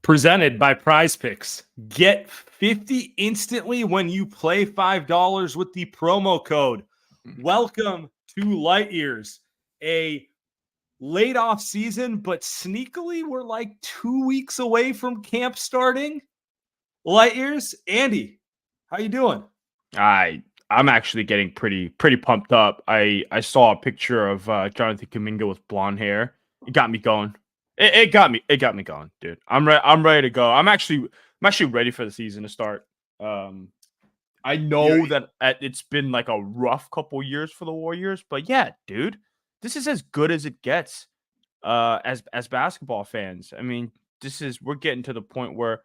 Presented by Prize Picks. Get 50 instantly when you play $5 with the promo code. Welcome to Light Years, a late off season, but sneakily we're like 2 weeks away from camp starting. Light Years, Andy, how you doing? I'm actually getting pretty pumped up. I saw a picture of Jonathan Kuminga with blonde hair. It got me going. It got me going, dude. I'm ready to go. I'm actually ready for the season to start. I know that it's been like a rough couple years for the Warriors, but yeah, dude, this is as good as it gets. As basketball fans, I mean, we're getting to the point where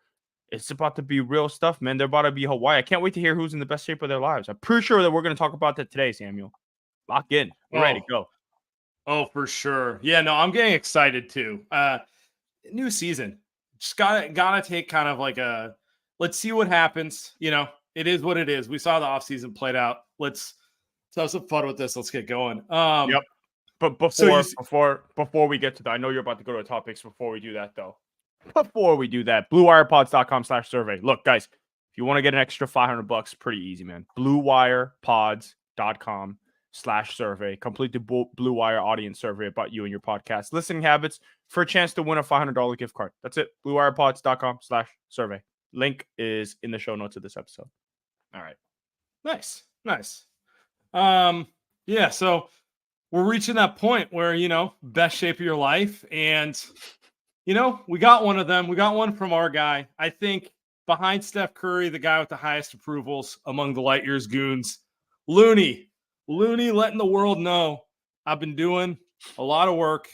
it's about to be real stuff, man. They're about to be Hawaii. I can't wait to hear who's in the best shape of their lives. I'm pretty sure that we're going to talk about that today, Samuel. Lock in. We're ready to go. Oh, for sure. Yeah, no, I'm getting excited too. New season. Just gotta take kind of like let's see what happens. You know, it is what it is. We saw the offseason played out. Let's have some fun with this. Let's get going. Yep. But before we get to that, I know you're about to go to topics. Before we do that, though, bluewirepods.com/survey. Look, guys, if you want to get an extra $500, pretty easy, man. bluewirepods.com/survey. Complete the Blue Wire audience survey about you and your podcast listening habits for a chance to win a $500 gift card. That's it. bluewirepods.com/survey. Link is in the show notes of this episode. All right. Nice. Yeah, so we're reaching that point where, best shape of your life. And, we got one of them. We got one from our guy. I think behind Steph Curry, the guy with the highest approvals among the Light Years goons, Looney letting the world know I've been doing a lot of work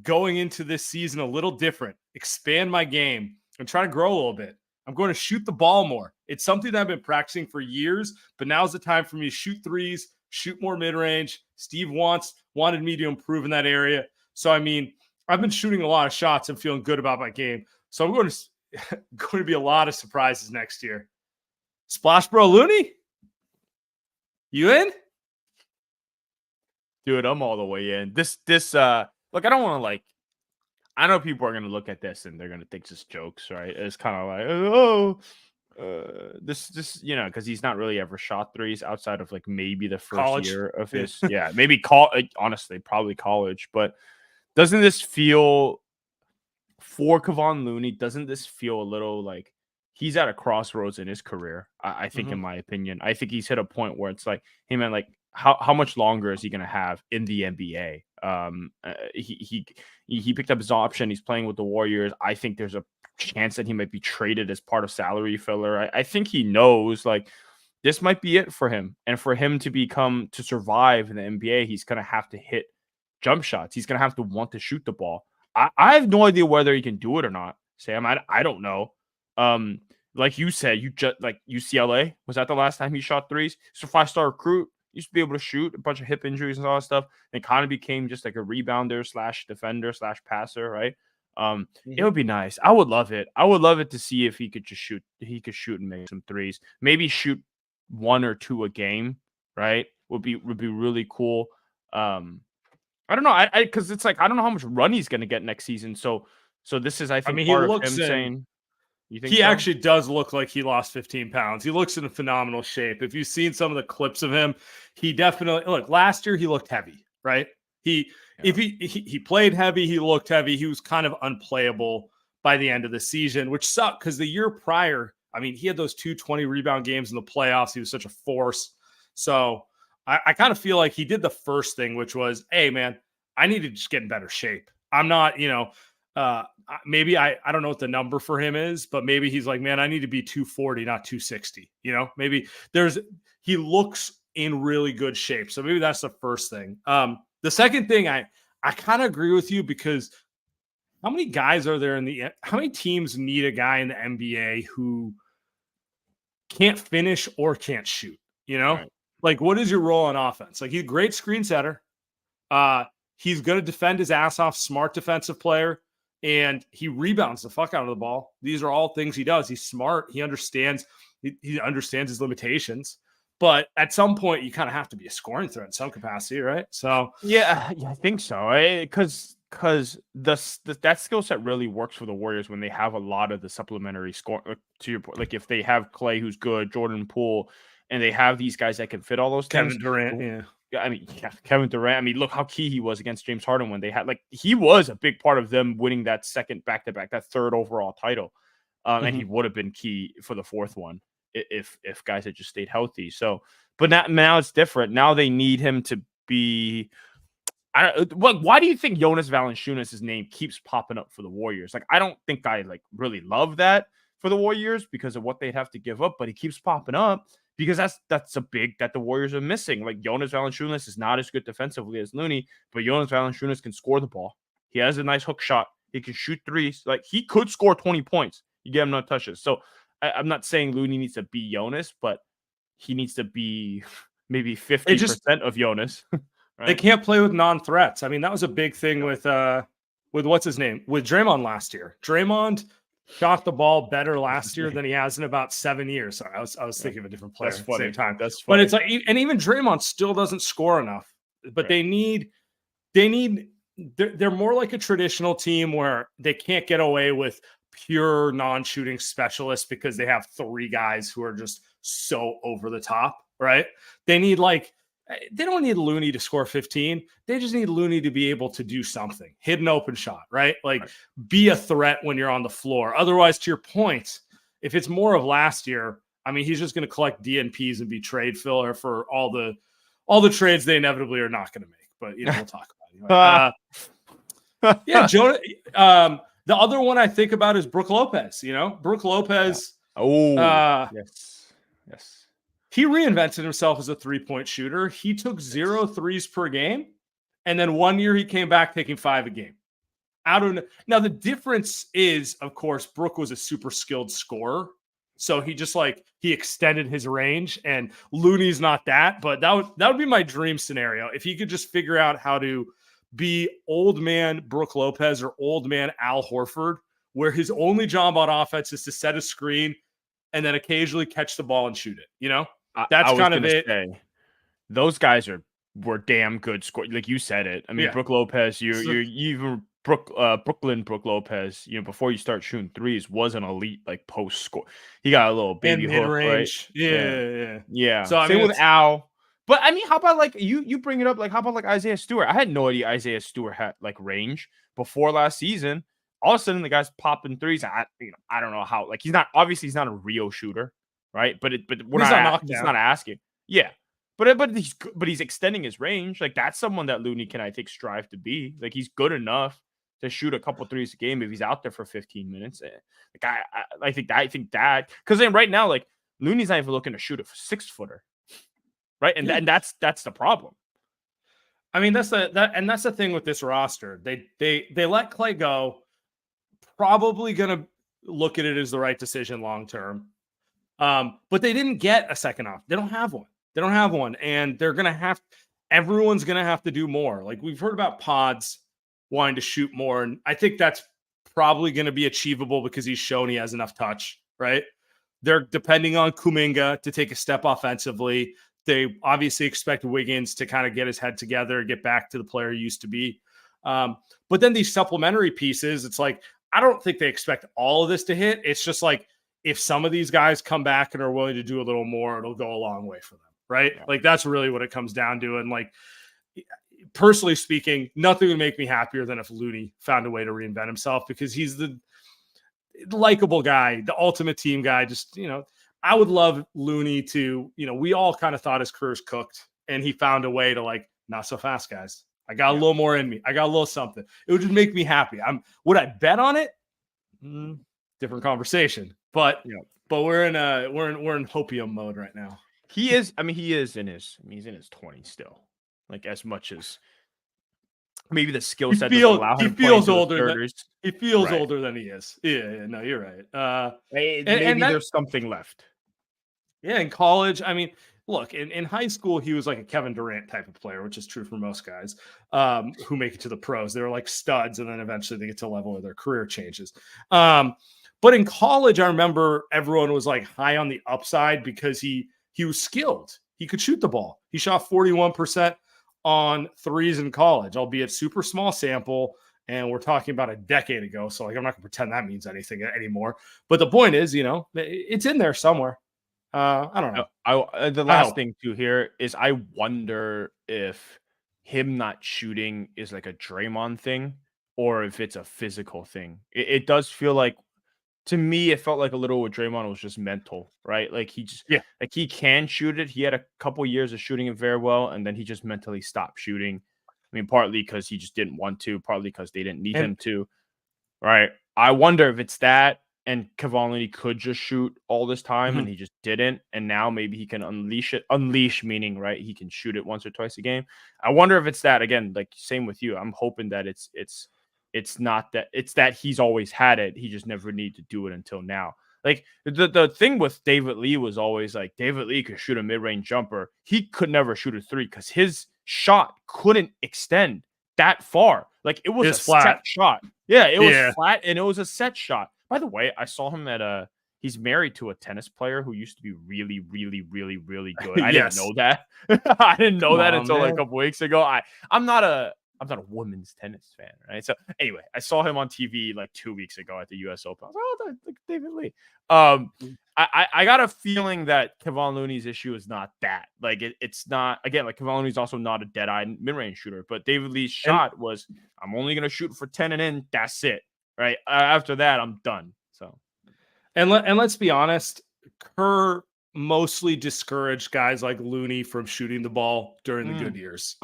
going into this season a little different, expand my game and try to grow a little bit. I'm going to shoot the ball more. It's something that I've been practicing for years, but now's the time for me to shoot threes, shoot more mid-range. Steve wanted me to improve in that area. So, I mean, I've been shooting a lot of shots and feeling good about my game. So I'm going to be a lot of surprises next year. Splash Bro Looney? You in? Dude, I'm all the way in. Look, I don't want to I know people are going to look at this and they're going to think it's jokes, right? It's kind of like, this, because he's not really ever shot threes outside of maybe the first year of his, maybe honestly, probably college. But doesn't this feel for Kevon Looney? Doesn't this feel a little like he's at a crossroads in his career? I think, in my opinion, I think he's hit a point where it's like, hey man, how much longer is he going to have in the NBA? He picked up his option. He's playing with the Warriors. I think there's a chance that he might be traded as part of salary filler. I think he knows this might be it for him. And for him to survive in the NBA, he's going to have to hit jump shots. He's going to have to want to shoot the ball. I have no idea whether he can do it or not, Sam. I don't know. Like you said, UCLA, was that the last time he shot threes? He's a 5-star recruit. Used to be able to shoot, a bunch of hip injuries and all that stuff. And kind of became just like a rebounder / defender / passer, right? It would be nice. I would love it. I would love it to see if he could just shoot. He could shoot and make some threes. Maybe shoot 1 or 2 a game, right? Would be really cool. I don't know. Because it's I don't know how much run he's going to get next season. So this is, I think, part of him saying. He actually does look like he lost 15 pounds. He looks in a phenomenal shape. If you've seen some of the clips of him, he definitely last year he looked heavy, right? He played heavy, he looked heavy. He was kind of unplayable by the end of the season, which sucked because the year prior, I mean, he had those 2 20 rebound games in the playoffs. He was such a force. So I kind of feel like he did the first thing, which was, hey man, I need to just get in better shape. I'm not, maybe I don't know what the number for him is, but maybe he's like, man, I need to be 240, not 260. Maybe he looks in really good shape. So maybe that's the first thing. The second thing, I kind of agree with you because how many guys are there how many teams need a guy in the NBA who can't finish or can't shoot? Right. What is your role on offense? He's a great screen setter. He's going to defend his ass off, smart defensive player, and he rebounds the fuck out of the ball. These are all things he does. He's smart. He understands his limitations. But at some point, you kind of have to be a scoring threat in some capacity, right? So yeah, I think so. Because because that skill set really works for the Warriors when they have a lot of the supplementary score. To your point, like if they have Klay, who's good, Jordan Poole, and they have these guys that can fit all those things. Kevin Durant, yeah. I mean, Kevin Durant. I mean, look how key he was against James Harden when they had he was a big part of them winning that second back-to-back, that third overall title, and he would have been key for the fourth one if guys had just stayed healthy. So, but now it's different. Now they need him to be. Why do you think Jonas Valanciunas' name keeps popping up for the Warriors? Like, I don't think I really love that for the Warriors because of what they'd have to give up, but he keeps popping up. Because that's a big that the Warriors are missing. Like Jonas Valanciunas is not as good defensively as Looney, but Jonas Valanciunas can score the ball. He has a nice hook shot. He can shoot threes. Like he could score 20 points. You get him no touches. So I'm not saying Looney needs to be Jonas, but he needs to be maybe 50% of Jonas. Right? They can't play with non-threats. I mean, that was a big thing with what's his name? With Draymond last year. Draymond shot the ball better last year than he has in about 7 years. Sorry, I was thinking of a different player at the same time. That's funny. But it's like, and even Draymond still doesn't score enough. But they're more like a traditional team where they can't get away with pure non-shooting specialists because they have 3 guys who are just so over the top, right? They don't need Looney to score 15. They just need Looney to be able to do something, hit an open shot, right? Be a threat when you're on the floor. Otherwise, to your point, if it's more of last year, I mean, he's just going to collect DNPs and be trade filler for all the trades they inevitably are not going to make. But we'll talk about it. Anyway. Jonah. The other one I think about is Brook Lopez. Brook Lopez. Yeah. Yes. He reinvented himself as a three-point shooter. He took 0 threes per game. And then 1 year he came back taking 5 a game. Now, the difference is, of course, Brook was a super skilled scorer. So he extended his range, and Looney's not that. But that would be my dream scenario. If he could just figure out how to be old man Brook Lopez or old man Al Horford, where his only job on offense is to set a screen and then occasionally catch the ball and shoot it, That's kind of it. Those guys were damn good score. Like you said it. I mean, Brook Lopez, you even Brooklyn Brook Lopez, before you start shooting threes, was an elite post score. He got a little baby hook, right? Yeah. So same with Al. But I mean, how about you bring it up? How about Isaiah Stewart? I had no idea Isaiah Stewart had range before last season. All of a sudden, the guy's popping threes. I don't know how. He's not a real shooter, right? But we're not asking. Yeah, but he's extending his range. That's someone that Looney can, I think, strive to be. He's good enough to shoot a couple threes a game if he's out there for 15 minutes. I think that because then right now Looney's not even looking to shoot a 6-footer, right? And that's the problem. I mean, that's the thing with this roster. They let Klay go. Probably going to look at it as the right decision long term. But they didn't get a second off. They don't have one. And everyone's going to have to do more. We've heard about Pods wanting to shoot more. And I think that's probably going to be achievable because he's shown he has enough touch, right? They're depending on Kuminga to take a step offensively. They obviously expect Wiggins to kind of get his head together and get back to the player he used to be. But then these supplementary pieces, it's I don't think they expect all of this to hit. It's just if some of these guys come back and are willing to do a little more, it'll go a long way for them, right? Yeah. That's really what it comes down to. And personally speaking, nothing would make me happier than if Looney found a way to reinvent himself because he's the likable guy, the ultimate team guy. Just, I would love Looney to, we all kind of thought his career's cooked and he found a way to not so fast, guys. I got a little more in me. I got a little something. It would just make me happy. Would I bet on it? Different conversation. But we're in hopium mode right now. He's in his 20s still. As much as maybe the skill set doesn't allow him. He feels older than he is. Yeah, no, you're right. Maybe there's something left. Yeah, in college, look, in high school, he was a Kevin Durant type of player, which is true for most guys who make it to the pros. They're studs, and then eventually they get to a level where their career changes. But in college, I remember everyone was high on the upside because he was skilled. He could shoot the ball. He shot 41% on threes in college, albeit super small sample. and we're talking about a decade ago. So like, I'm not gonna pretend that means anything anymore. But the point is, it's in there somewhere. I don't know. The last thing to here is I wonder if him not shooting is like a Draymond thing or if it's a physical thing. It does feel like, to me, it felt like a little with Draymond was just mental, right? Like he just, like he can shoot it. He had a couple years of shooting it very well, and then he just mentally stopped shooting. I mean, partly because he just didn't want to, partly because they didn't need him to, right? I wonder if it's that, and Kevon Looney could just shoot all this time, and he just didn't, and now maybe he can unleash it. Unleash meaning, right? He can shoot it once or twice a game. I wonder if it's that. Again, like same with you. I'm hoping that it's not that, it's that he's always had it. He just never needed to do it until now. Like the thing with David Lee was always like David Lee could shoot a mid-range jumper. He could never shoot a three because his shot couldn't extend that far. Like it was a flat set shot. Yeah, it was flat and it was a set shot. By the way, I saw him at he's married to a tennis player who used to be really, really, really, really good. I didn't know that. I didn't know that until like a couple weeks ago. I'm not a women's tennis fan, right? So anyway, I saw him on TV like 2 weeks ago at the U.S. Open. I was like, oh, David Lee. I got a feeling that Kevon Looney's issue is not that. Like it's not, again, like Kevon Looney's also not a dead-eye mid-range shooter, but David Lee's shot was, I'm only going to shoot for 10 and in. That's it, right? After that, I'm done. So, and let's be honest, Kerr mostly discouraged guys like Looney from shooting the ball during the good years.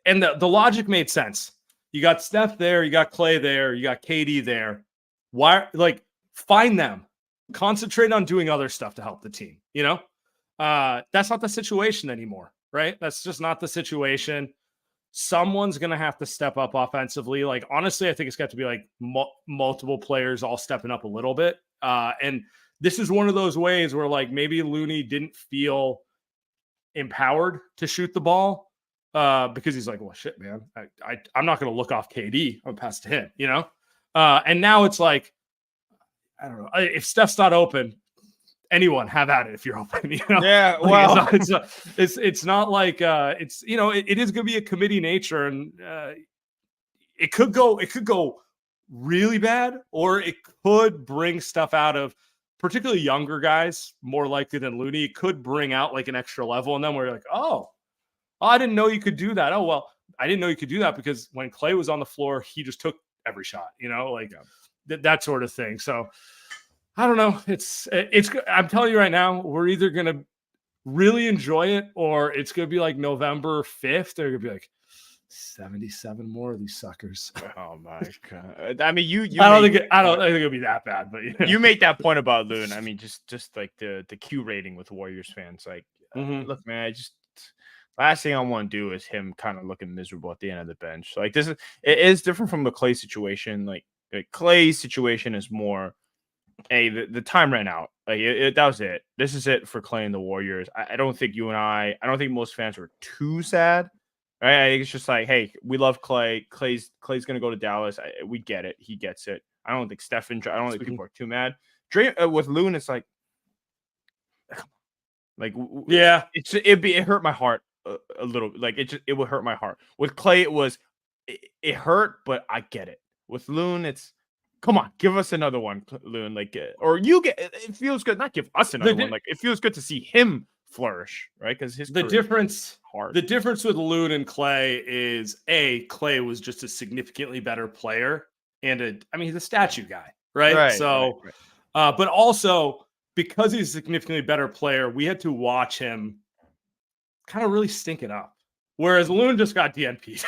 And the logic made sense. You got Steph there, you got Klay there, you got KD there. Why, like, find them, concentrate on doing other stuff to help the team. That's not the situation anymore, right? That's just not the situation. Someone's going to have to step up offensively. Like, honestly, I think it's got to be like multiple players all stepping up a little bit. And this is one of those ways where like maybe Looney didn't feel empowered to shoot the ball. Because he's like, well, shit, man, I'm not going to look off KD. I'm pass to him, and now it's like, I don't know, if Steph's not open, anyone have at it if you're open, Yeah, like, well, it's not like it's it is going to be a committee nature, and it could go really bad, or it could bring stuff out of particularly younger guys more likely than Looney. It could bring out like an extra level, and then we're like, oh, I didn't know you could do that. Oh, well, I didn't know you could do that because when Klay was on the floor, he just took every shot, that sort of thing. So I don't know. It's, I'm telling you right now, we're either going to really enjoy it or it's going to be like November 5th. They're going to be like 77 more of these suckers. Oh my God. I mean, I don't think it'll be that bad, but you make that point about Loon. I mean, just like the Q rating with Warriors fans, like, look, man, last thing I want to do is him kind of looking miserable at the end of the bench. Like it is different from the Klay situation. Like Klay's situation is more, hey, the time ran out. Like that was it. This is it for Klay and the Warriors. I don't think I don't think most fans were too sad. Right? I think it's just like, hey, we love Klay. Klay's gonna go to Dallas. We get it. He gets it. I don't think I don't think people are too mad. With Loon, it's like, yeah, it hurt my heart a little. Like it would hurt my heart. With Klay, it hurt, but I get it. With Loon, it's, come on, give us another one, Loon. Like, or you get, it feels good. Not give us another one. Like, it feels good to see him flourish, right? Because the difference with Loon and Klay is Klay was just a significantly better player, and he's a statue guy, right? So, but also because he's a significantly better player, we had to watch him kind of really stink it up. Whereas Loon just got DNP'd.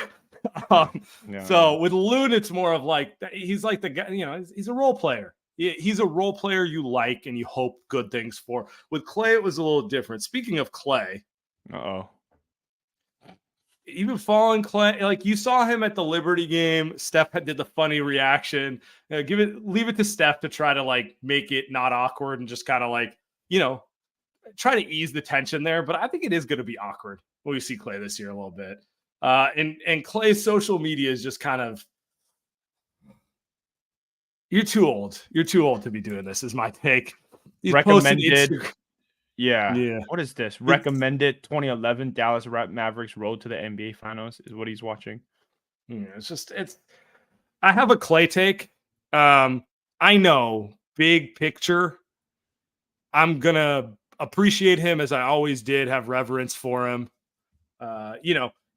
So with Loon, it's more of like, he's like the guy, he's a role player. He's a role player you like and you hope good things for. With Klay, it was a little different. Speaking of Klay, even following Klay, like you saw him at the Liberty game. Steph did the funny reaction. Leave it to Steph to try to like make it not awkward and just kind of like, try to ease the tension there. But I think it is going to be awkward when we see Klay this year a little bit. And Klay's social media is just kind of, you're too old. You're too old to be doing this, is my take. Recommended. Yeah. What is this? Recommended 2011 Dallas Mavericks road to the NBA Finals is what he's watching. Yeah, I have a Klay take. I know, big picture, I'm gonna appreciate him as I always did, have reverence for him.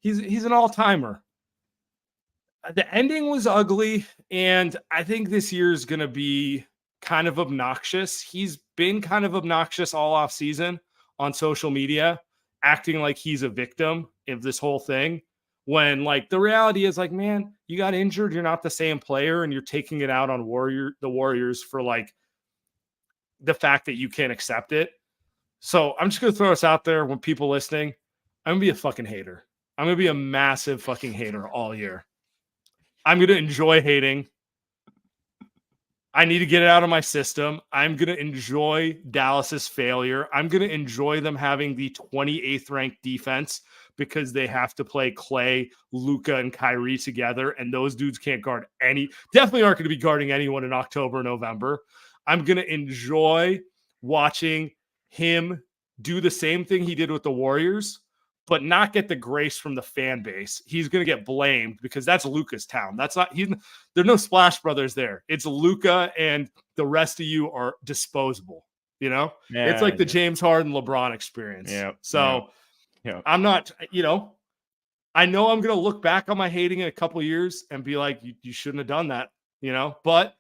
He's an all-timer. The ending was ugly, and I think this year is gonna be kind of obnoxious. He's been kind of obnoxious all off season on social media, acting like he's a victim of this whole thing. When like the reality is like, man, you got injured, you're not the same player, and you're taking it out on the Warriors for like the fact that you can't accept it. So I'm just gonna throw this out there when people listening, I'm gonna be a fucking hater. I'm gonna be a massive fucking hater all year. I'm gonna enjoy hating. I need to get it out of my system. I'm going to enjoy Dallas's failure. I'm going to enjoy them having the 28th ranked defense because they have to play Klay, Luka, and Kyrie together, and those dudes can't guard definitely aren't going to be guarding anyone in October, November. I'm going to enjoy watching him do the same thing he did with the Warriors, but not get the grace from the fan base. He's going to get blamed because that's Luka's town. There's no Splash Brothers there. It's Luka, and the rest of you are disposable. It's like the James Harden, LeBron experience. Yeah. So yeah. I'm not, I know I'm going to look back on my hating in a couple of years and be like, you shouldn't have done that, but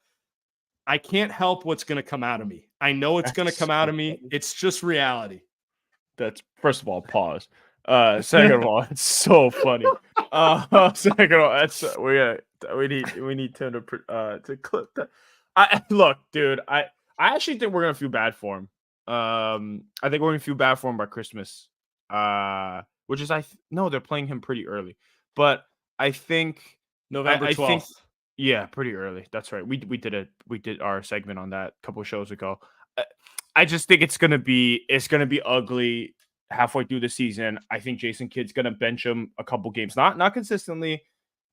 I can't help what's going to come out of me. I know it's going to come out of me. It's just reality. That's, first of all, pause. Second of all, it's so funny. Second of all, that's we need Tim to clip that. Look, dude, I actually think we're gonna feel bad for him. I think we're gonna feel bad for him by Christmas. Which is no, they're playing him pretty early, but I think November 12th. Yeah, pretty early. That's right. We did our segment on that a couple of shows ago. I just think it's gonna be ugly halfway through the season. I think Jason Kidd's gonna bench him a couple games, not consistently,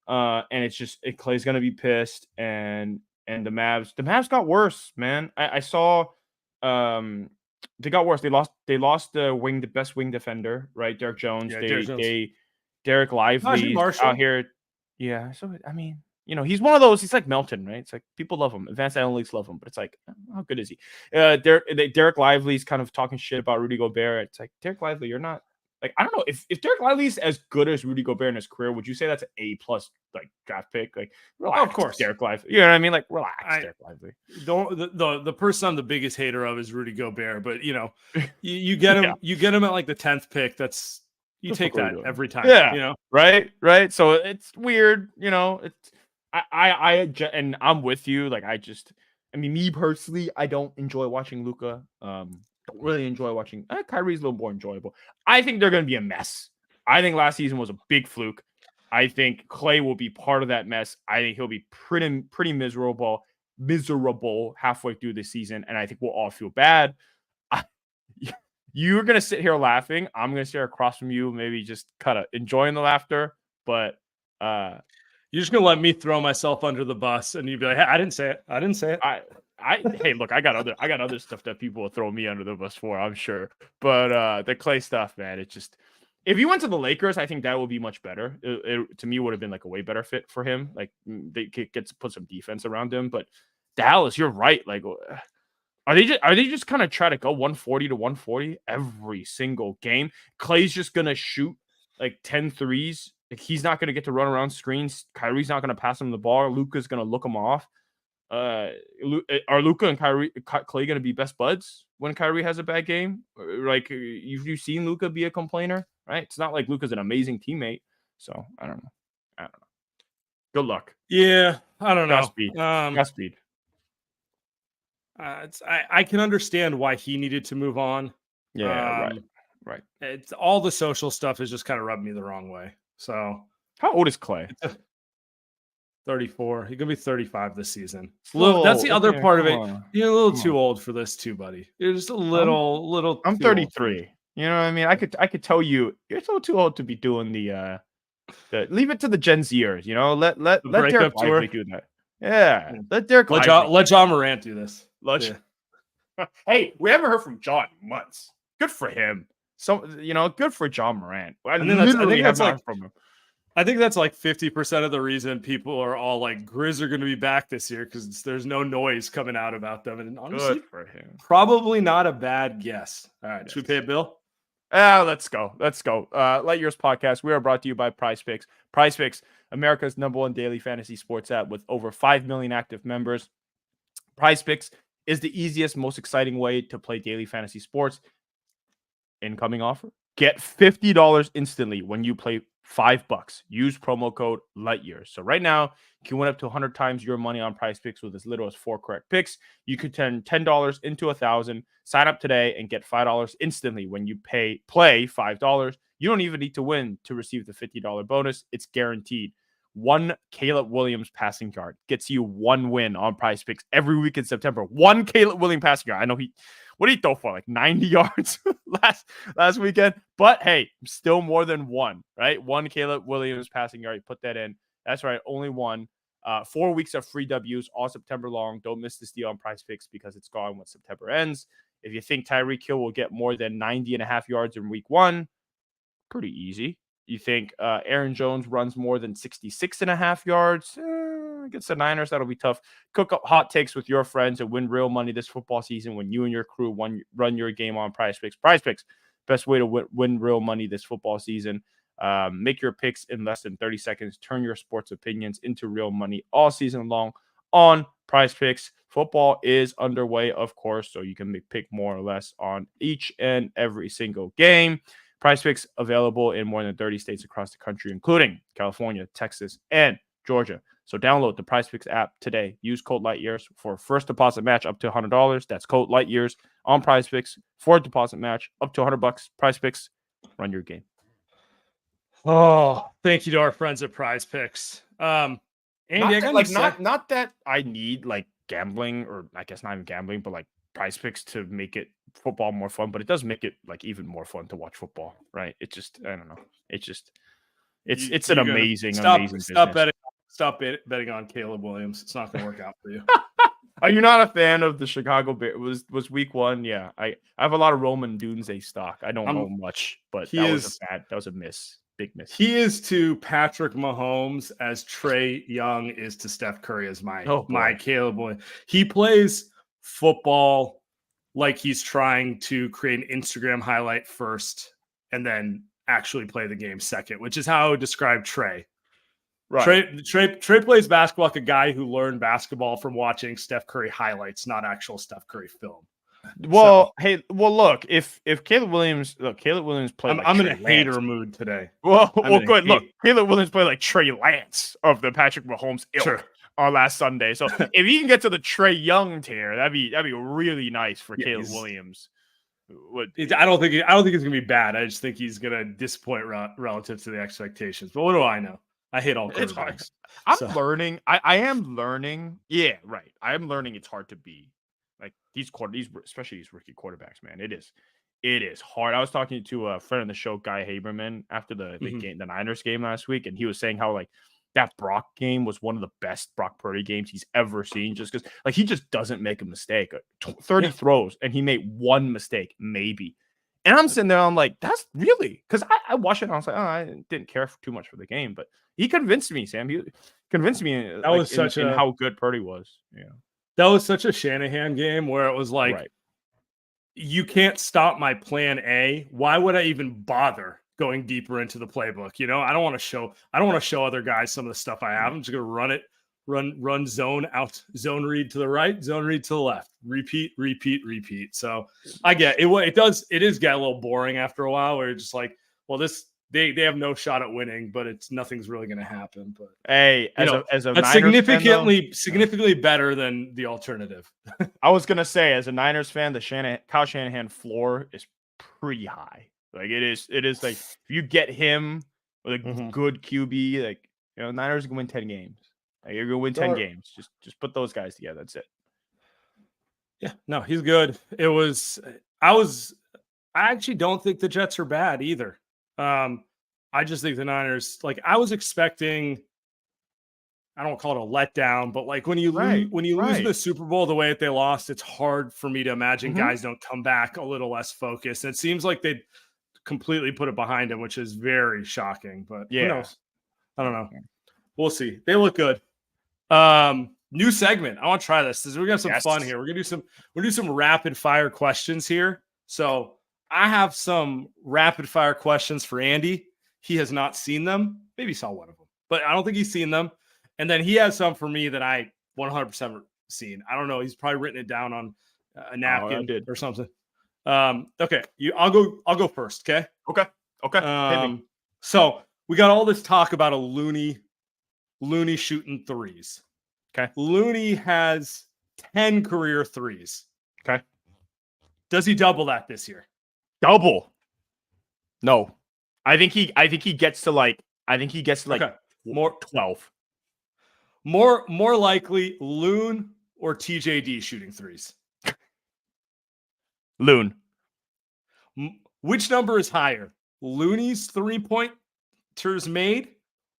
and it's just Klay's gonna be pissed, and the Mavs got worse, man. I saw they got worse. They lost the best wing defender, right? Derek Jones. Derek Lively out here. Yeah, so I mean, he's one of those. He's like Melton, right? It's like people love him. Advanced analytics love him, but it's like, how good is he? Derek Lively's kind of talking shit about Rudy Gobert. It's like, Derek Lively, you're not like, I don't know if Derek Lively's as good as Rudy Gobert in his career. Would you say that's an A+ like draft pick? Like, relax, of course, Derek Lively. You know what I mean? Like, relax, Derek Lively. The person I'm the biggest hater of is Rudy Gobert, but you get him, yeah. You get him at like the 10th pick. You take that every time. Yeah, right. So it's weird, It's. And I'm with you. Like, me personally, I don't enjoy watching Luka. Don't really enjoy watching. Kyrie's a little more enjoyable. I think they're going to be a mess. I think last season was a big fluke. I think Klay will be part of that mess. I think he'll be pretty miserable halfway through the season, and I think we'll all feel bad. You're going to sit here laughing. I'm going to sit across from you, maybe just kind of enjoying the laughter, but you're just gonna let me throw myself under the bus, and you'd be like, "Hey, I didn't say it. Hey, look, I got other stuff that people will throw me under the bus for, I'm sure. But the Klay stuff, man, it's just, if he went to the Lakers, I think that would be much better. It to me would have been like a way better fit for him. Like, they get to put some defense around him. But Dallas, you're right. Like, are they just kind of try to go 140 to 140 every single game? Klay's just gonna shoot like 10 threes. Like, he's not going to get to run around screens. Kyrie's not going to pass him the ball. Luka's going to look him off. Are Luka and Klay going to be best buds when Kyrie has a bad game? Like, you've seen Luka be a complainer, right? It's not like Luka's an amazing teammate. So I don't know. Good luck. Yeah, I don't know. Godspeed. I can understand why he needed to move on. Yeah, right. It's all the social stuff is just kind of rubbed me the wrong way. So, how old is Klay? 34. He's gonna be 35 this season. That's the other part of it. You're a little too old for this too, buddy. You're just a little. I'm 33. You know what I mean? I could tell you, you're still too old to be doing the leave it to the Gen Zers. Let Derek Lively do that. Yeah, let Derek. Let John Morant do this. Hey, we haven't heard from John in months. Good for him. So, good for John Morant. I think that's like from him. I think that's like 50% of the reason people are all like Grizz are going to be back this year because there's no noise coming out about them. And honestly, Good for him. probably not a bad guess. All right, should we pay a bill? Let's go. Light Years Podcast. We are brought to you by Prize Picks. Prize Picks, America's #1 daily fantasy sports app with over 5 million active members. Prize Picks is the easiest, most exciting way to play daily fantasy sports. Incoming offer. Get $50 instantly when you play $5. Use promo code LIGHTYEARS. So right now, you can win up to 100 times your money on Prize Picks with as little as 4 correct picks. You could turn $10 into $1,000. Sign up today and get $5 instantly when you play $5. You don't even need to win to receive the $50 bonus. It's guaranteed. One Caleb Williams passing yard gets you 1 win on Prize Picks every week in September. One Caleb Williams passing yard. I know what did he throw for? Like 90 yards last weekend. But hey, still more than one, right? One Caleb Williams passing yard. You put that in. That's right. Only one. 4 weeks of free W's all September long. Don't miss this deal on Prize Picks because it's gone when September ends. If you think Tyreek Hill will get more than 90.5 yards in week 1, pretty easy. You think Aaron Jones runs more than 66.5 yards against the Niners? That'll be tough. Cook up hot takes with your friends and win real money this football season when you and your crew run your game on Prize Picks. Prize Picks, best way to win real money this football season. Make your picks in less than 30 seconds. Turn your sports opinions into real money all season long on Prize Picks. Football is underway, of course, so you can pick more or less on each and every single game. Prize Picks available in more than 30 states across the country, including California, Texas, and Georgia. So download the Prize Picks app today. Use code LIGHTYEARS for a first deposit match up to $100. That's code LIGHTYEARS on Prize Picks for a deposit match up to $100. Prize Picks, run your game. Oh, thank you to our friends at Prize Picks. Andy, not that I need like gambling, or I guess not even gambling, but like Prize Picks to make it football more fun, but it does make it like even more fun to watch football, right? It just, I don't know. It's an amazing business. Stop betting on Caleb Williams. It's not going to work out for you. Are you not a fan of the Chicago Bears? Was week 1? Yeah, I have a lot of Roman Doomsday stock. I don't know much, but that was a miss. Big miss. He is to Patrick Mahomes as Trae Young is to Steph Curry as my Caleb Williams. He plays football like he's trying to create an Instagram highlight first and then actually play the game second, which is how I would describe Trae. Right. Trae plays basketball like a guy who learned basketball from watching Steph Curry highlights, not actual Steph Curry film. Well, look, if Caleb Williams played I'm in a hater mood today. Well, good. Look, Caleb Williams played like Trey Lance of the Patrick Mahomes ilk on last Sunday. So if he can get to the Trae Young tier, that'd be really nice for Caleb Williams. I don't think it's gonna be bad. I just think he's gonna disappoint relative to the expectations. But what do I know? I hate all quarterbacks. Learning. I am learning. Yeah, right. I am learning. It's hard to be like these especially these rookie quarterbacks. Man, it is hard. I was talking to a friend of the show, Guy Haberman, after the Niners game last week, and he was saying how like that Brock game was one of the best Brock Purdy games he's ever seen, just because like he just doesn't make a mistake. 30 throws and he made one mistake, maybe. And I'm sitting there, I'm like, that's really, because I watched it and I was like, I didn't care too much for the game, but he convinced me, Sam. He convinced me in how good Purdy was. Yeah. That was such a Shanahan game where it was like, you can't stop my plan A. Why would I even bother going deeper into the playbook? You know, I don't want to show other guys some of the stuff I have. I'm just going to run it, run zone out, zone read to the right, zone read to the left, repeat. So I get it. It is get a little boring after a while where you're just like, well, they have no shot at winning, but nothing's really going to happen. But hey, as a that's significantly better than the alternative. I was going to say, as a Niners fan, the Kyle Shanahan floor is pretty high. Like it is like if you get him with a good QB, like Niners can win 10 games. Like, you're gonna win 10 games. Just put those guys together. That's it. Yeah, no, he's good. I actually don't think the Jets are bad either. I just think the Niners, like I was expecting, I don't call it a letdown, but like when you lose in the Super Bowl the way that they lost, it's hard for me to imagine guys don't come back a little less focused. And it seems like they completely put it behind him, which is very shocking. But who knows? I don't know. We'll see. They look good. New segment. I want to try this. We're gonna have some fun here. We're gonna do some rapid fire questions here. So I have some rapid fire questions for Andy. He has not seen them. Maybe saw one of them, but I don't think he's seen them. And then he has some for me that I 100% seen. I don't know. He's probably written it down on a napkin or something. Okay. I'll go first. Okay. Okay. So we got all this talk about a Looney shooting threes. Okay. Looney has 10 career threes. Okay. Does he double that this year? Double? No. I think he gets to like more 12. More likely Loon or TJD shooting threes. Loon. Which number is higher? Looney's 3-pointers made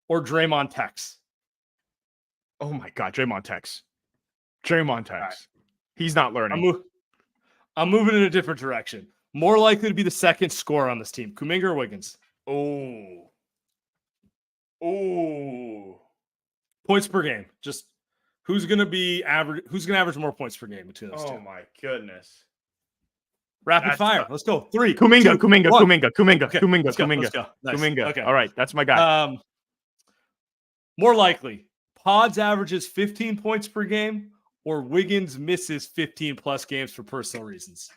or Draymond Tech's? Oh my God, Draymond Tech's. Right. He's not learning. I'm moving in a different direction. More likely to be the second scorer on this team, Kuminga or Wiggins? Oh. Points per game. Just who's going to average more points per game between those two? Oh my goodness. Rapid fire. Let's go. 3. Kuminga. Okay, let's go. Nice. Kuminga. Okay. All right, that's my guy. More likely, Pods averages 15 points per game or Wiggins misses 15 plus games for personal reasons.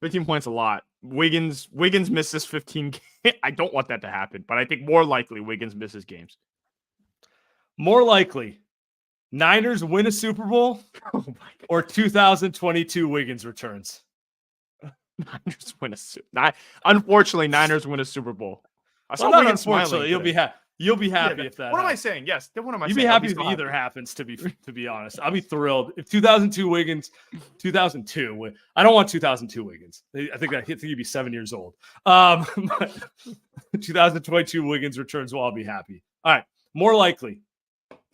15 points a lot. Wiggins misses 15 games. I don't want that to happen, but I think more likely Wiggins misses games. More likely, Niners win a Super Bowl or 2022 Wiggins returns. Niners win a Super Bowl. Unfortunately, Niners win a Super Bowl. I saw Wiggins smiling. You'll be happy if that. What am I saying? Yes. What am I saying? You'd be happy if either happens. To be honest, I'll be thrilled if 2002 Wiggins, 2002. I don't want 2002 Wiggins. I think he'd be 7 years old. 2022 Wiggins returns. Well, I'll be happy. All right. More likely,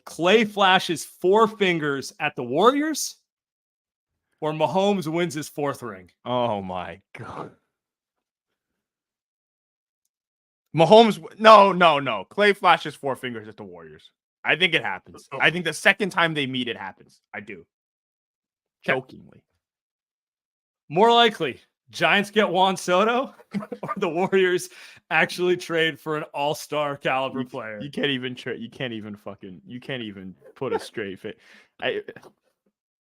Klay flashes 4 fingers at the Warriors, or Mahomes wins his 4th ring. Oh my God. Mahomes, no. Klay flashes 4 fingers at the Warriors. I think it happens. I think the second time they meet, it happens. I do. Jokingly. More likely, Giants get Juan Soto, or the Warriors actually trade for an all-star caliber player. You can't even trade. You can't even put a straight fit.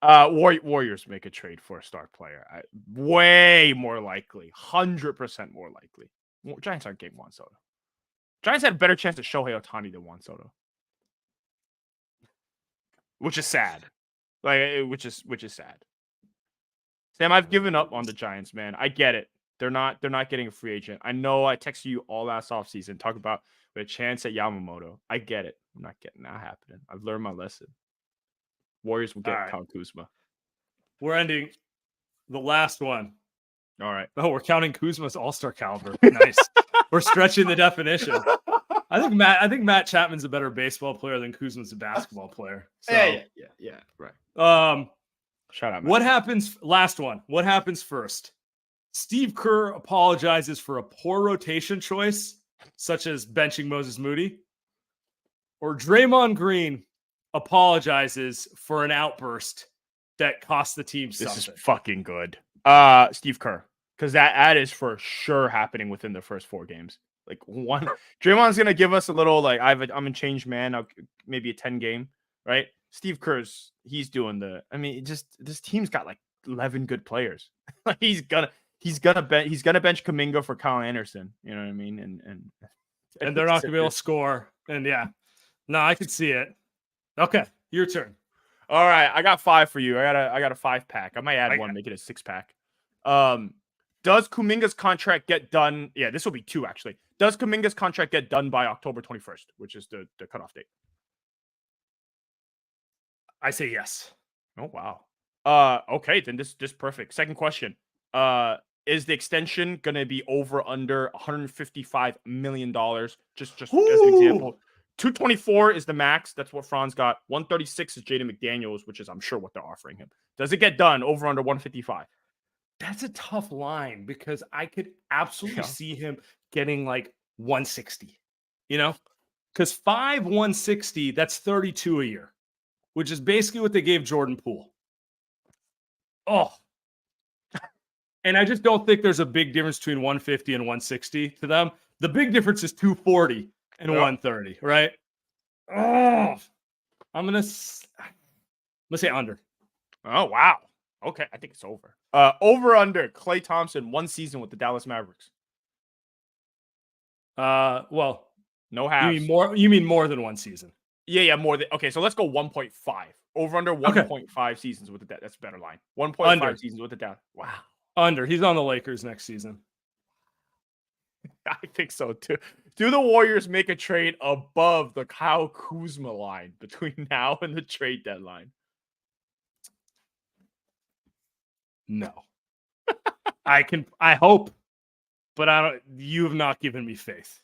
Warriors make a trade for a star player. Way more likely. 100% more likely. Giants aren't getting Juan Soto. Giants had a better chance at Shohei Ohtani than Juan Soto, which is sad. Which is sad. Sam, I've given up on the Giants, man. I get it. They're not getting a free agent. I know I texted you all last offseason, talk about a chance at Yamamoto. I get it. I'm not getting that happening. I've learned my lesson. Warriors will get Kyle Kuzma. We're ending the last one. All right. Oh, we're counting Kuzma's all-star caliber. Nice. We're stretching the definition. I think Matt Chapman's a better baseball player than Kuzma's a basketball player. So, yeah, right. Shout out. What happens? Last one. What happens first? Steve Kerr apologizes for a poor rotation choice, such as benching Moses Moody, or Draymond Green apologizes for an outburst that cost the team something. This is fucking good. Steve Kerr, because that is for sure happening within the first 4 games. Like one, Draymond's gonna give us a little like I'm a changed man. Maybe a 10 game, right? Steve Kerr's he's doing the. I mean, just this team's got like 11 good players. Like he's gonna bench Kuminga for Kyle Anderson. You know what I mean? And they're not gonna be able to score. And yeah, no, I could see it. Okay, your turn. All right, I got 5 for you. I got a 5-pack. I might add one, make it a 6-pack. Does Kuminga's contract get done? Yeah, this will be 2 actually. Does Kuminga's contract get done by October 21st, which is the cutoff date? I say yes. Oh wow. Okay, then this perfect. Second question. Is the extension gonna be over under $155 million? Just as an example. 224 is the max. That's what Franz got. 136 is Jaden McDaniels, which is I'm sure what they're offering him. Does it get done over under 155? That's a tough line because I could absolutely see him getting like 160. You know, Because 160, that's 32 a year, which is basically what they gave Jordan Poole. Oh. And I just don't think there's a big difference between 150 and 160 to them. The big difference is 240 and 130, right? Oh. I'm gonna say under. Oh, wow. Okay, I think it's over. Over under Klay Thompson 1 season with the Dallas Mavericks. Well, no halves. You mean more than 1 season? Yeah, more than. Okay, so let's go 1.5. Over under 1.5 seasons with the that's a better line. 1.5 seasons with the Dallas. Wow. Under. He's on the Lakers next season. I think so too. Do the Warriors make a trade above the Kyle Kuzma line between now and the trade deadline? No. I hope, but I don't. You have not given me faith.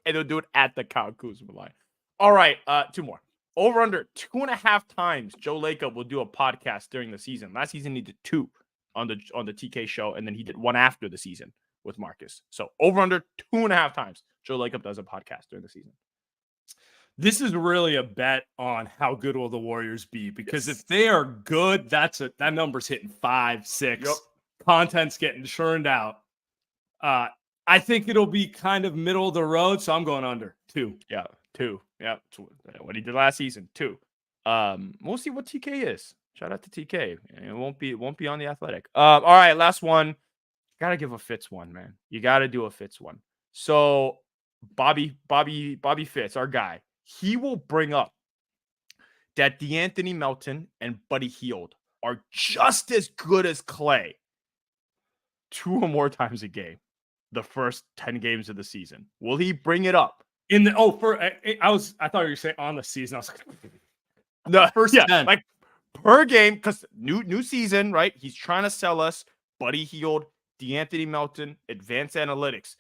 And they'll do it at the Kyle Kuzma line. All right, 2 more. Over under 2.5 times Joe Lacob will do a podcast during the season. Last season he did 2 on the TK show, and then he did 1 after the season with Marcus. So over under 2.5 times Joe Lacob does a podcast during the season. This is really a bet on how good will the Warriors be, because if they are good, that number's hitting 5, 6. Yep. Content's getting churned out. I think it'll be kind of middle of the road, so I'm going under 2. Yeah, 2. Yeah, what he did last season, 2. We'll see what TK is. Shout out to TK. It won't be on the Athletic. All right, last one. Gotta give a Fitz one, man. You gotta do a Fitz one. So Bobby Fitz, our guy, he will bring up that DeAnthony Melton and Buddy Hield are just as good as Klay 2 or more times a game the first 10 games of the season. Will he bring it up? I thought you were saying on the season. I was like, the first 10. Like per game, because new season, right? He's trying to sell us Buddy Hield, DeAnthony Melton, advanced analytics.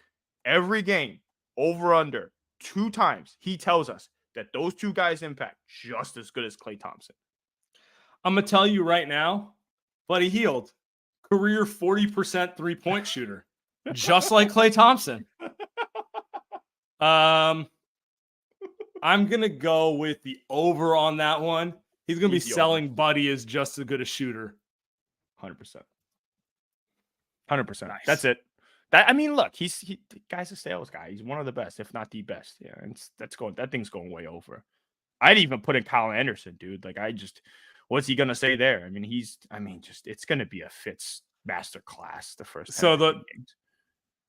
Every game, over under 2 times, he tells us that those 2 guys impact just as good as Klay Thompson. I'm going to tell you right now, Buddy Hield, career 40% 3-point shooter, just like Klay Thompson. I'm going to go with the over on that one. He's going to be selling over. Buddy as just as good a shooter. 100%. 100%. Nice. That's it. Look, he guy's a sales guy. He's one of the best, if not the best. Yeah, and that thing's going way over. I'd even put in Kyle Anderson, dude. Like, what's he gonna say there? It's gonna be a Fitz masterclass the first. So games.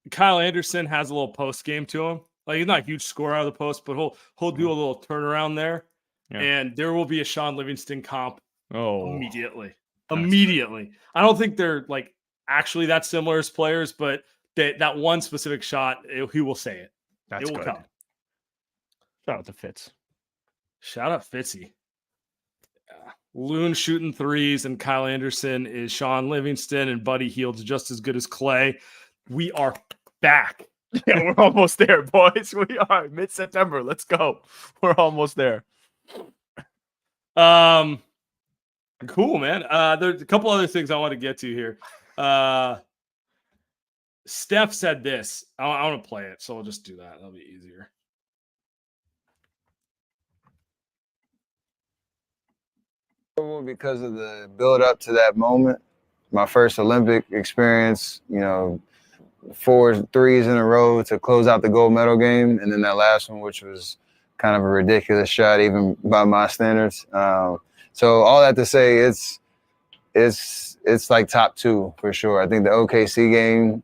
Kyle Anderson has a little post game to him. Like, he's not a huge scorer out of the post, but he'll do a little turnaround there, and there will be a Sean Livingston comp. Immediately. Good. I don't think they're like actually that similar as players, but that one specific shot, he will say it. That's good. Come. Shout out to Fitz. Shout out Fitzy. Loon shooting 3s, and Kyle Anderson is Sean Livingston, and Buddy Hield's just as good as Klay. We are back. Yeah, we're almost there, boys. We are mid-September. Let's go. We're almost there. Cool, man. There's a couple other things I want to get to here. Steph said this. I want to play it, so we'll just do that. That'll be easier. Because of the build up to that moment, my first Olympic experience, 4 threes in a row to close out the gold medal game, and then that last one, which was kind of a ridiculous shot, even by my standards. So all that to say, it's like top 2 for sure. I think the OKC game,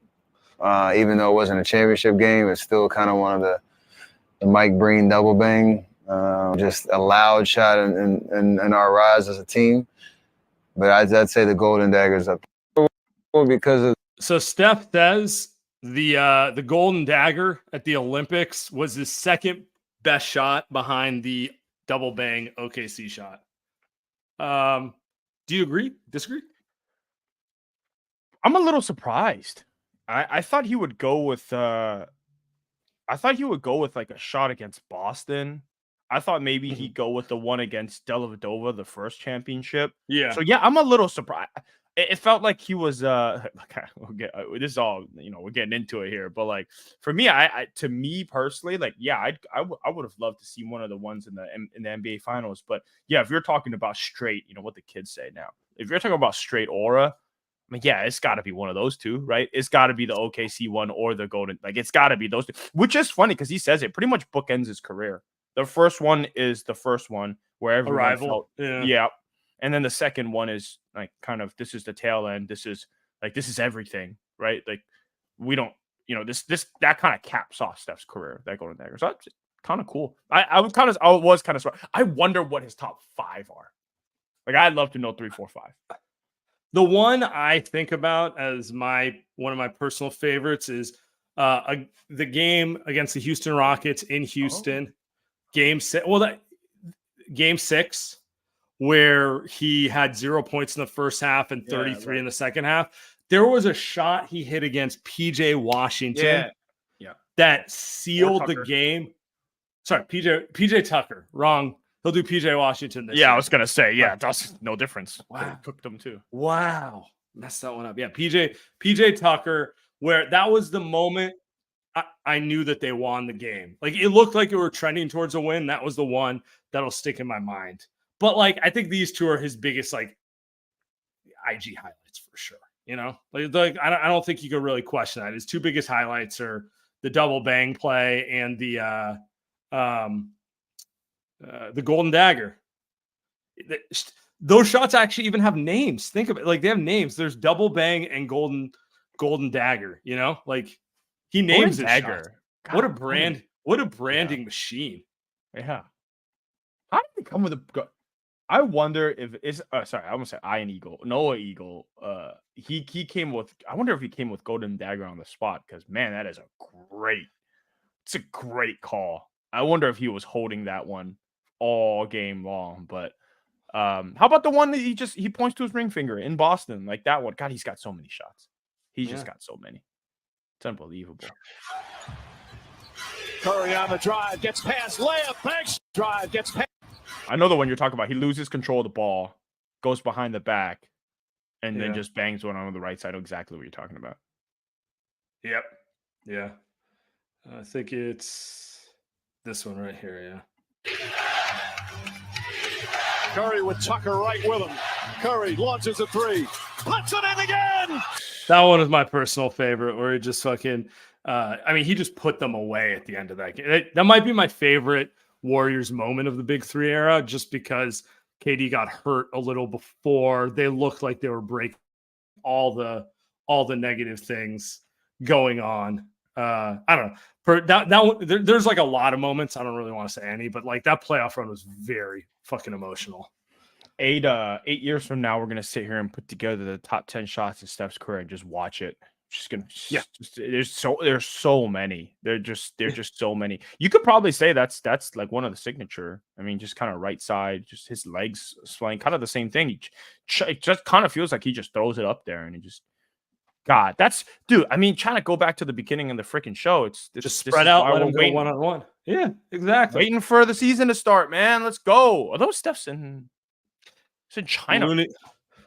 even though it wasn't a championship game, it's still kind of one of the Mike Breen double bang. Just a loud shot in our rise as a team. But I'd say the Golden Dagger's up because of. So Steph says the Golden Dagger at the Olympics was his second best shot behind the double bang OKC shot. Do you agree? Disagree? I'm a little surprised. I thought he would go with like a shot against Boston. I thought maybe he'd go with the one against Dellavedova, the first championship. Yeah. So yeah, I'm a little surprised. it felt like he was this is all, we're getting into it here, but like for me, to me personally, like I would have loved to see one of the ones in the NBA finals. But yeah, if you're talking about straight, what the kids say now, if you're talking about straight aura, I mean, yeah, it's got to be one of those two, right? It's got to be the OKC one or the Golden. Like, it's got to be those two, which is funny because he says it pretty much bookends his career. The first one is the first one where everyone felt, yeah. And then the second one is like kind of, this is the tail end. This is everything, right? Like, we don't, that kind of caps off Steph's career, that Golden Dagger. So that's kind of cool. I was kind of smart. I wonder what his top 5 are. Like, I'd love to know 3, 4, 5. The one I think about as one of my personal favorites is the game against the Houston Rockets in Houston, Game 6, where he had 0 points in the first half and 33 in the second half. There was a shot he hit against PJ Washington that sealed the game. Sorry, PJ Tucker. Wrong. He'll do PJ Washington this year. I was going to say, that's no difference. Wow. Cooked them too. Wow. Messed that one up. Yeah, PJ Tucker, where that was the moment I knew that they won the game. Like, it looked like it were trending towards a win. That was the one that'll stick in my mind. But, like, I think these two are his biggest, like, IG highlights for sure. Like I don't think you could really question that. His 2 biggest highlights are the double bang play and the Golden Dagger. Those shots actually even have names. Think of it. Like, they have names. There's double bang and golden Dagger, like he names his Dagger. God, what a branding machine. Yeah. How did they come with I wonder if it's sorry, I almost said Noah Eagle. He came with, I wonder if he came with Golden Dagger on the spot, because man, it's a great call. I wonder if he was holding that one all game long. But how about the one that he points to his ring finger in Boston, like that one? God, he's got so many shots. He's just got so many. It's unbelievable. Curry on the drive, gets past, layup, banks, drive, gets past. I know the one you're talking about. He loses control of the ball, goes behind the back, and then just bangs one on the right side. Exactly what you're talking about. Yep. Yeah. I think it's this one right here. Yeah. Curry with Tucker right with him. Curry launches a 3. Puts it in again. That one is my personal favorite, where he just fucking, he just put them away at the end of that game. That might be my favorite Warriors moment of the Big 3 era, just because KD got hurt a little before. They looked like they were breaking all the negative things going on. I don't know. For that one, there's like a lot of moments. I don't really want to say any, but like that playoff run was very fucking emotional. 8 years from now, we're gonna sit here and put together the top 10 shots in Steph's career and just watch it. There's so many. There's just so many. You could probably say that's like one of the signature. I mean, just kind of right side, just his legs swaying, kind of the same thing. It just kind of feels like he just throws it up there and it just. God, dude. I mean, trying to go back to the beginning of the freaking show. It's just spread out, let him go one-on-one. Yeah, exactly. Waiting for the season to start, man. Let's go. Are those Steph's in China?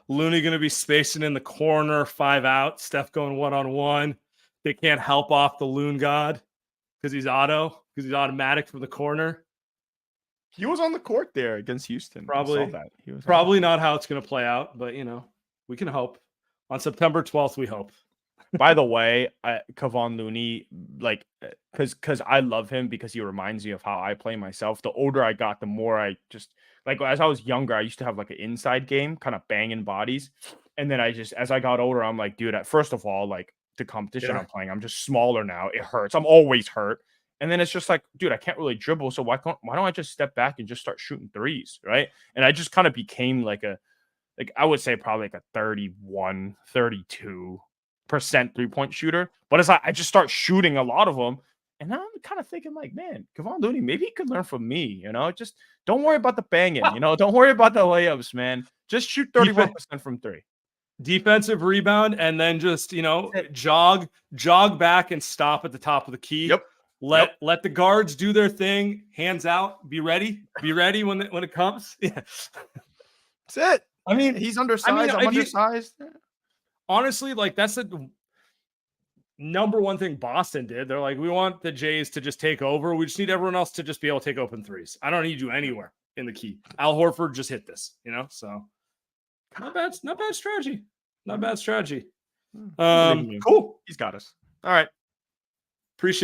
Looney going to be spacing in the corner, 5 out. Steph going one-on-one. They can't help off the Loon God because he's automatic from the corner. He was on the court there against Houston. Probably not how it's going to play out, but we can hope. On September 12th, we hope. By the way, Kevon Looney, like, because I love him because he reminds me of how I play myself. The older I got, the more I just, like, as I was younger, I used to have like an inside game, kind of banging bodies. And then as I got older, I'm like, dude, first of all, like the competition I'm playing, I'm just smaller now. It hurts. I'm always hurt. And then it's just like, dude, I can't really dribble. So why don't I just step back and just start shooting threes, right? And I just kind of became I would say probably like a 32% 3-point shooter. But it's like I just start shooting a lot of them. And now I'm kind of thinking like, man, Kevon Looney, maybe he could learn from me, Just don't worry about the banging, Don't worry about the layups, man. Just shoot 31% from 3. Defensive rebound, and then just, jog back and stop at the top of the key. Yep. Let the guards do their thing. Hands out. Be ready. Be ready when it comes. Yeah. That's it. I mean, He's undersized. I'm undersized. Honestly, like that's the number one thing Boston did. They're like, we want the Jays to just take over. We just need everyone else to just be able to take open threes. I don't need you anywhere in the key. Al Horford just hit this, so not bad strategy. Not bad strategy. Cool. He's got us. All right. Appreciate